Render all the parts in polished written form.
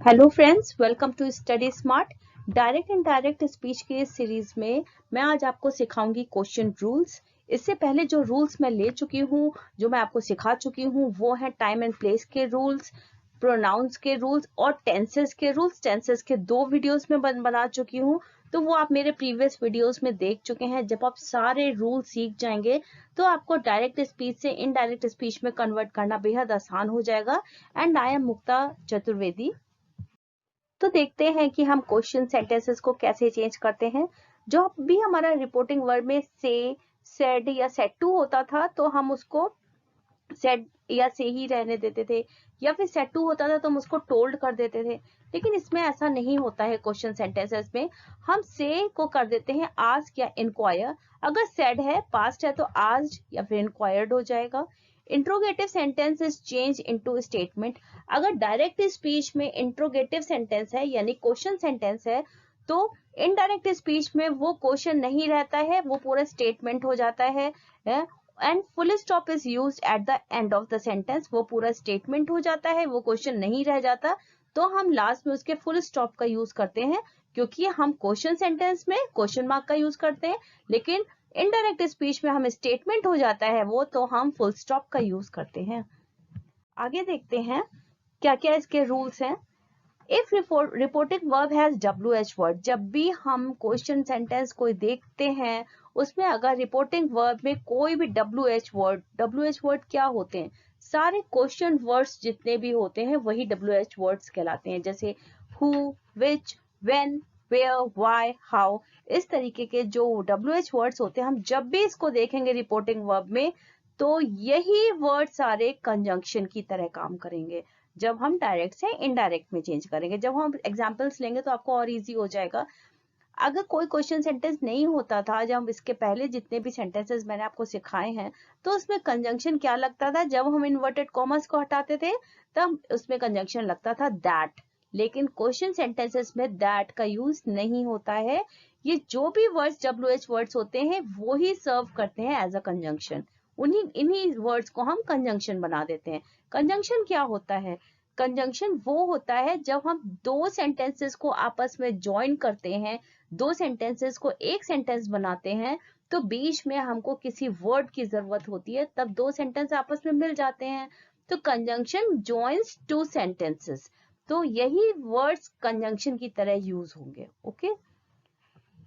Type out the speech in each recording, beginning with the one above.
Hello friends, welcome to study smart. Direct and direct speech के इस series में मैं आज आपको सिखाऊंगी क्वेश्चन रूल्स। इससे पहले जो रूल्स मैं ले चुकी हूँ, जो मैं आपको सिखा चुकी हूँ, वो है टाइम एंड प्लेस के रूल्स, प्रोनाउंस के रूल्स और टेंसेस के रूल्स। टेंसेस के 2 वीडियोस में बना चुकी हूँ, तो वो आप मेरे प्रीवियस वीडियोस में देख चुके हैं। जब आप सारे रूल सीख जाएंगे तो आपको डायरेक्ट स्पीच से इनडायरेक्ट स्पीच में कन्वर्ट करना बेहद आसान हो जाएगा। एंड आई एम मुक्ता चतुर्वेदी। तो देखते हैं कि हम क्वेश्चन सेंटेंसेस को कैसे चेंज करते हैं। जो भी हमारा रिपोर्टिंग वर्ड में से, सेड या सेड टू होता था, तो हम उसको सेड या से ही रहने देते थे, या फिर सेड टू होता था तो हम उसको टोल्ड कर देते थे। लेकिन इसमें ऐसा नहीं होता है। क्वेश्चन सेंटेंसेस में हम से को कर देते हैं आस्क या इंक्वायर। अगर सेड है, पास्ट है, तो आस्क्ड या फिर इंक्वायर्ड हो जाएगा। Interrogative sentence is change into statement. अगर डायरेक्ट स्पीच में इंट्रोगेटिव सेंटेंस है यानी क्वेश्चन सेंटेंस है, तो इनडायरेक्ट स्पीच में वो क्वेश्चन नहीं रहता है, वो पूरा स्टेटमेंट हो जाता है। And full stop is used at the end of the sentence. वो पूरा स्टेटमेंट हो जाता है, वो क्वेश्चन नहीं रह जाता। तो हम लास्ट में उसके फुल स्टॉप का यूज करते हैं, क्योंकि हम क्वेश्चन सेंटेंस में क्वेश्चन मार्क का यूज करते हैं, लेकिन इनडायरेक्ट स्पीच में हम स्टेटमेंट हो जाता है वो, तो हम फुल स्टॉप का यूज करते हैं। आगे देखते हैं क्या क्या इसके रूल्स हैं। If reporting verb has WH word, जब भी हम क्वेश्चन सेंटेंस को देखते हैं उसमें अगर रिपोर्टिंग वर्ब में कोई भी WH वर्ड क्या होते हैं? सारे क्वेश्चन वर्ड्स जितने भी होते हैं वही WH वर्ड्स कहलाते हैं, जैसे who, which, when, where, why, how. इस तरीके के जो WH वर्ड्स होते हैं, हम जब भी इसको देखेंगे रिपोर्टिंग वर्ब में, तो यही वर्ड सारे कंजंक्शन की तरह काम करेंगे। जब हम डायरेक्ट से इनडायरेक्ट में चेंज करेंगे, जब हम एग्जांपल्स लेंगे तो आपको और इजी हो जाएगा। अगर कोई क्वेश्चन सेंटेंस नहीं होता था, जब इसके पहले जितने भी सेंटेंसेस मैंने आपको सिखाए हैं, तो उसमें कंजंक्शन क्या लगता था? जब हम इन्वर्टेड कॉमर्स को हटाते थे तब उसमें कंजंक्शन लगता था दैट। लेकिन क्वेश्चन सेंटेंसेस में दैट का यूज नहीं होता है। ये जो भी वर्ड्स WH वर्ड्स होते हैं वो ही सर्व करते हैं एज अ कंजंक्शन। इन्हीं वर्ड्स को हम कंजंक्शन बना देते हैं। कंजंक्शन क्या होता है? कंजंक्शन वो होता है जब हम दो सेंटेंसेस को आपस में ज्वाइन करते हैं, दो सेंटेंसेस को एक सेंटेंस बनाते हैं, तो बीच में हमको किसी वर्ड की जरूरत होती है, तब दो सेंटेंस आपस में मिल जाते हैं। तो कंजंक्शन जॉइंस टू सेंटेंसेस। तो यही वर्ड्स कंजंक्शन की तरह यूज होंगे। Okay.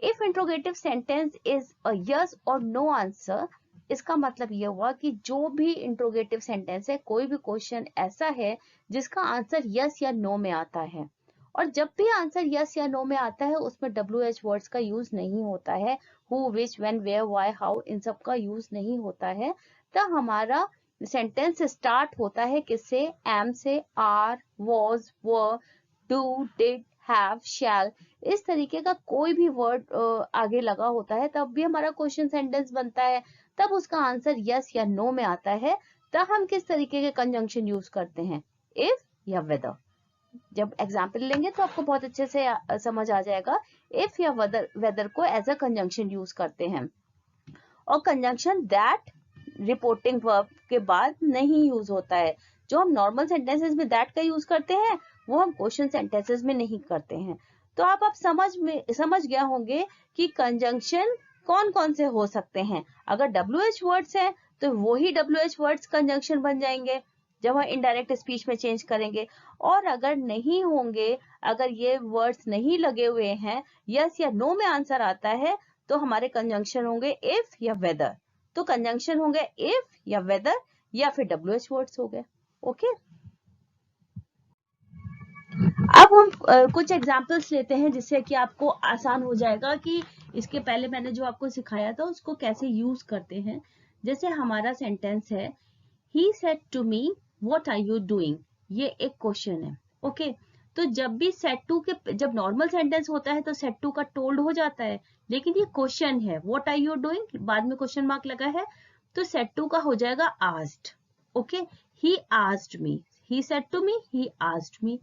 If interrogative sentence is a yes और नो आंसर, इसका मतलब यह हुआ कि जो भी इंट्रोगेटिव सेंटेंस है, कोई भी क्वेश्चन ऐसा है जिसका आंसर यस या नो में आता है, और जब भी आंसर यस या नो में आता है उसमें WH वर्ड्स का यूज नहीं होता है, who, which, when, where, why, how, इन सब का यूज नहीं होता है, तो हमारा सेंटेंस स्टार्ट होता है किससे? एम से, are, was, were, do, did, have, shall. इस तरीके का कोई भी वर्ड आगे लगा होता है, तब भी हमारा क्वेश्चन सेंटेंस बनता है। तब उसका आंसर यस या नो में आता है, तब हम किस तरीके के कंजंक्शन यूज करते हैं? इफ या वेदर। जब एग्जाम्पल लेंगे तो आपको बहुत अच्छे से समझ आ जाएगा। इफ या वेदर को एज अ कंजंक्शन यूज करते हैं। और कंजंक्शन दैट रिपोर्टिंग वर्ब के बाद नहीं यूज होता है। जो हम नॉर्मल सेंटेंसेस में दैट का यूज करते हैं, वो हम क्वेश्चन सेंटेंसेस में नहीं करते हैं। तो आप समझ गया होंगे कि कंजंक्शन कौन कौन से हो सकते हैं। अगर WH वर्ड्स हैं तो वही WH वर्ड्स कंजंक्शन बन जाएंगे जब हम इनडायरेक्ट स्पीच में चेंज करेंगे। और अगर नहीं होंगे, अगर ये वर्ड्स नहीं लगे हुए हैं, यस या नो में आंसर आता है, तो हमारे कंजंक्शन होंगे इफ या वेदर। तो कंजंक्शन होंगे इफ या वेदर या फिर WH वर्ड्स हो गए। ओके। अब हम कुछ एग्जांपल्स लेते हैं जिससे कि आपको आसान हो जाएगा कि इसके पहले मैंने जो आपको सिखाया था उसको कैसे यूज करते हैं। जैसे हमारा सेंटेंस है, he said to me what are you doing। ये एक क्वेश्चन है। ओके। तो जब भी सेड टू के, जब नॉर्मल सेंटेंस होता है तो सेड टू का टोल्ड हो जाता है, लेकिन ये क्वेश्चन है, व्हाट आर यू डूइंग, बाद में क्वेश्चन मार्क लगा है, तो सेड टू का हो जाएगा asked. Okay. He asked me, he said to me, he asked me.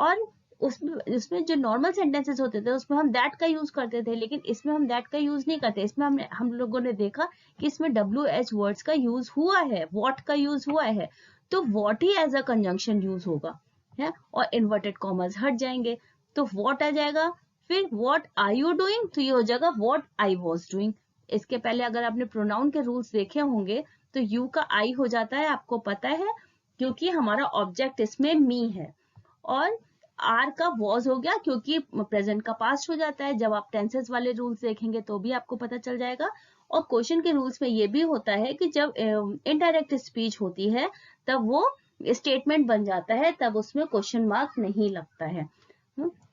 और उसमें जो नॉर्मल सेंटेंसेस होते थे उसमें हम दैट का यूज करते थे, लेकिन इसमें हम दैट का यूज नहीं करते। इसमें हम लोगों ने देखा कि इसमें WH वर्ड्स का यूज हुआ है, वॉट का यूज हुआ है, तो what he as a conjunction use होगा है, और इन्वर्टेड कॉमर्स हट जाएंगे तो वॉट आ जाएगा। फिर वॉट आर यू डूइंग, तो ये हो जाएगा वॉट आई वॉज डूइंग। इसके पहले अगर आपने प्रोनाउन के रूल्स देखे होंगे तो यू का आई हो जाता है, आपको पता है, क्योंकि हमारा ऑब्जेक्ट इसमें मी है। और आर का वॉज हो गया क्योंकि प्रेजेंट का पास्ट हो जाता है। जब आप टेंसेस वाले रूल्स देखेंगे तो भी आपको पता चल जाएगा। और क्वेश्चन के रूल्स में ये भी होता है कि जब इनडायरेक्ट स्पीच होती है तब वो स्टेटमेंट बन जाता है, तब उसमें क्वेश्चन मार्क नहीं लगता है,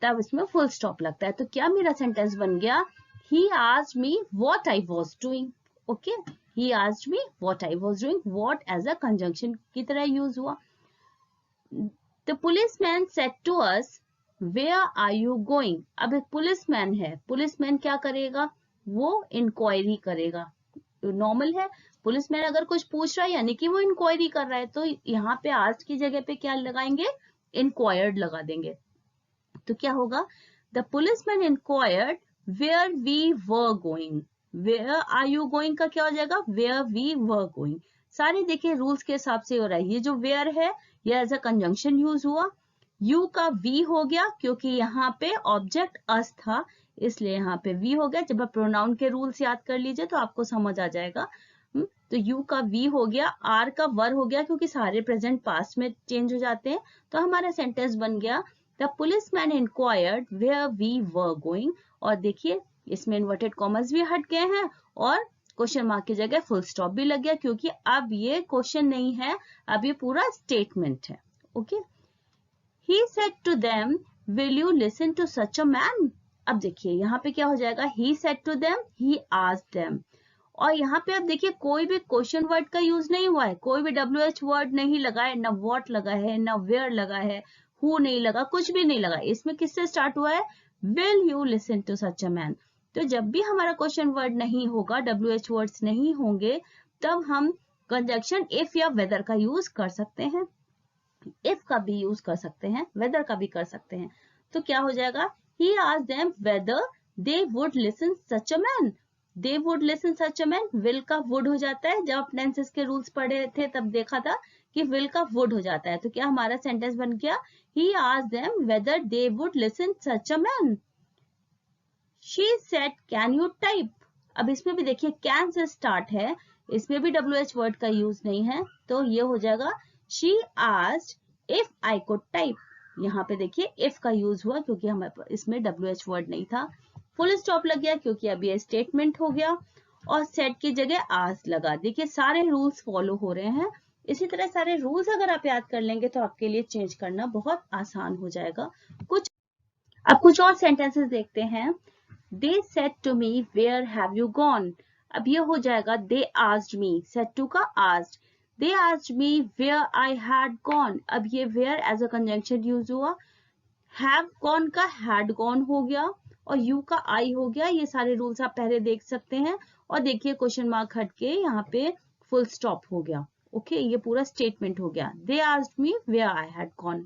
तब इसमें फुल स्टॉप लगता है। तो क्या मेरा सेंटेंस बन गया, he asked me what I was doing. Okay, he asked me what I was doing, what as a conjunction की तरह यूज हुआ। The policeman said to us, where are you going? अब एक पुलिसमैन है, policeman क्या करेगा, वो inquiry करेगा। नॉर्मल है, पुलिसमैन अगर कुछ पूछ रहा है यानी कि वो इंक्वायरी कर रहा है, तो यहाँ पे आज की जगह पे क्या लगाएंगे, इंक्वायर्ड लगा देंगे। तो क्या होगा, the policeman inquired where we were going. Where are you going का क्या हो जाएगा, वेयर वी वर गोइंग। सारे देखिए रूल्स के हिसाब से हो रहा है। ये जो वेयर है ये एज अ कंजंक्शन यूज हुआ, यू का वी हो गया क्योंकि यहाँ पे ऑब्जेक्ट अस था इसलिए यहाँ पे वी हो गया। जब आप प्रोनाउन के रूल्स याद कर लीजिए तो आपको समझ आ जाएगा। तो यू का वी हो गया, आर का वर हो गया क्योंकि सारे प्रेजेंट पास्ट में चेंज हो जाते हैं। तो हमारा सेंटेंस बन गया, the policeman inquired where we were going. और देखिए इसमें इन्वर्टेड कॉमर्स भी हट गए हैं और क्वेश्चन मार्क की जगह फुल स्टॉप भी लग गया, क्योंकि अब ये क्वेश्चन नहीं है, अब ये पूरा स्टेटमेंट है। Okay, he said to them will you listen to such a man. अब देखिए यहाँ पे क्या हो जाएगा, he said to them, he asked them. और यहाँ पे अब देखिए कोई भी क्वेश्चन वर्ड का यूज नहीं हुआ है, कोई भी WH वर्ड नहीं लगा है, ना व्हाट लगा है, ना वेयर लगा है, हु नहीं लगा, कुछ भी नहीं लगा। इसमें किससे स्टार्ट हुआ है, will you listen to such a man. तो जब भी हमारा क्वेश्चन वर्ड नहीं होगा, WH वर्ड्स नहीं होंगे, तब हम कंजंक्शन इफ या वेदर का यूज कर सकते हैं। इफ का भी यूज कर सकते हैं, वेदर का भी कर सकते हैं। तो क्या हो जाएगा, he asked them whether they would listen such a man. they would listen such a man, will का would हो जाता है। जब आप टेंसेस के रूल्स पढ़े थे तब देखा था कि will का would हो जाता है। तो क्या हमारा सेंटेंस बन गया, he asked them whether they would listen such a man. She said can you type। अब इसमें भी देखिए can से स्टार्ट है, इसमें भी WH वर्ड का यूज नहीं है, तो ये हो जाएगा she asked if I could type। यहाँ पे देखिए if का यूज हुआ क्योंकि हमारे इसमें WH वर्ड नहीं था। फुल स्टॉप लग गया क्योंकि अब ये स्टेटमेंट हो गया, और सेट की जगह asked लगा। देखिए सारे रूल्स फॉलो हो रहे हैं। इसी तरह सारे रूल्स अगर आप याद कर लेंगे तो आपके लिए चेंज करना बहुत आसान हो जाएगा। अब कुछ और सेंटेंसेस देखते हैं। They said to me, where have you gone? अब ये हो जाएगा they asked me, said to का asked। They asked me where I had gone। अब ये where as a conjunction use हुआ, have gone का had gone हो गया और you का I हो गया। ये सारे रूल्स आप पहले देख सकते हैं। और देखिए क्वेश्चन मार्क हट के यहाँ पे फुल स्टॉप हो गया। ओके, ये पूरा स्टेटमेंट हो गया। They asked me where I had gone।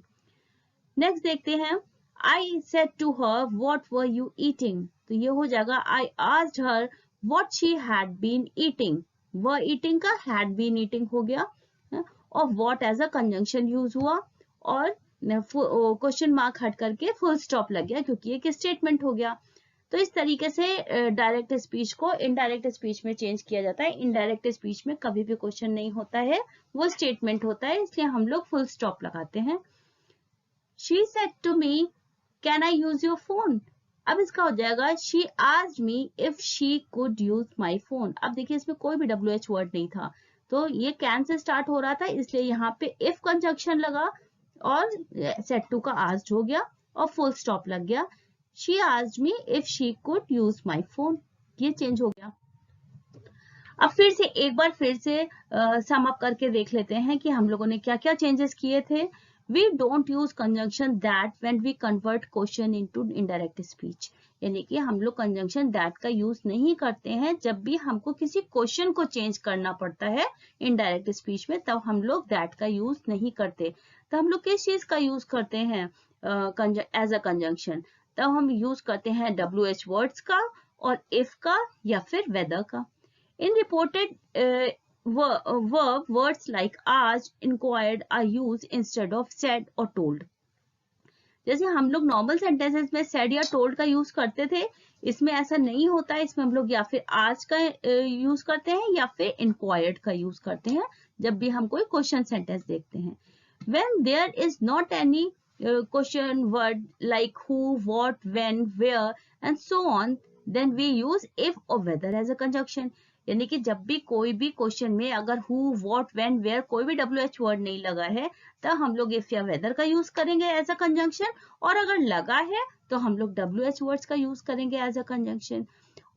Next देखते हैं, I said to her, what were you eating? तो ये हो जाएगा I asked her what she had been eating। were eating का had been eating हो गया और what as a conjunction use हुआ और क्वेश्चन मार्क हट करके फुल स्टॉप लग गया क्योंकि एक स्टेटमेंट हो गया। तो इस तरीके से डायरेक्ट स्पीच को इनडायरेक्ट स्पीच में चेंज किया जाता है। इनडायरेक्ट स्पीच में कभी भी क्वेश्चन नहीं होता है, वो स्टेटमेंट होता है, इसलिए हम लोग फुल स्टॉप लगाते हैं। She said to me, can I use your phone? अब इसका हो जाएगा she asked me if she could use my phone। अब देखिए इसमें कोई भी WH वर्ड नहीं था, तो ये can से स्टार्ट हो रहा था, इसलिए यहाँ पे if कंजंक्शन लगा और said to का asked हो गया और फुल स्टॉप लग गया। She asked me if she could use my phone। ये चेंज हो गया। अब फिर से एक बार फिर से सम अप करके देख लेते हैं कि हम लोगों ने क्या क्या चेंजेस किए थे। We don't use conjunction that when we convert question into indirect speech। यानी कि हम लोग conjunction that का यूज नहीं करते हैं जब भी हमको किसी क्वेश्चन को चेंज करना पड़ता है indirect speech में, तब हम लोग that का यूज नहीं करते। तो हम लोग किस चीज का यूज करते हैं, एज अ कंजंक्शन, तब हम यूज करते हैं WH वर्ड्स का और if का या फिर whether का. In reported verb, words like asked, inquired are used instead of said or told. जैसे हम लोग नॉर्मल सेंटेंसेस में said या told का यूज करते थे, इसमें ऐसा नहीं होता है. इसमें हम लोग या फिर asked का यूज करते हैं या फिर inquired का यूज करते हैं जब भी हम कोई क्वेश्चन सेंटेंस देखते हैं. When there is not any question word like who, what, when, where and so on, then we use if or whether as a conjunction. यानी कि जब भी कोई भी क्वेश्चन में अगर who, what, when, where कोई भी WH वर्ड नहीं लगा है तब हम लोग if या whether का यूज करेंगे एज अ कंजंक्शन, और अगर लगा है तो हम लोग WH वर्ड्स का यूज करेंगे एज अ कंजंक्शन.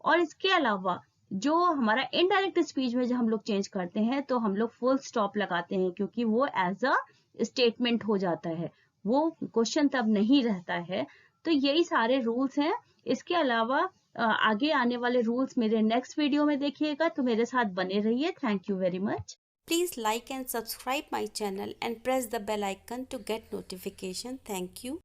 और इसके अलावा जो हमारा इनडायरेक्ट स्पीच में जो हम लोग चेंज करते हैं तो हम लोग फुल स्टॉप लगाते हैं, क्योंकि वो एज अ स्टेटमेंट हो जाता है, वो क्वेश्चन तब नहीं रहता है. तो यही सारे रूल्स हैं. इसके अलावा आगे आने वाले रूल्स मेरे नेक्स्ट वीडियो में देखिएगा, तो मेरे साथ बने रहिए. Thank you very much. Please like and subscribe my channel and press the bell icon to get notification. Thank you.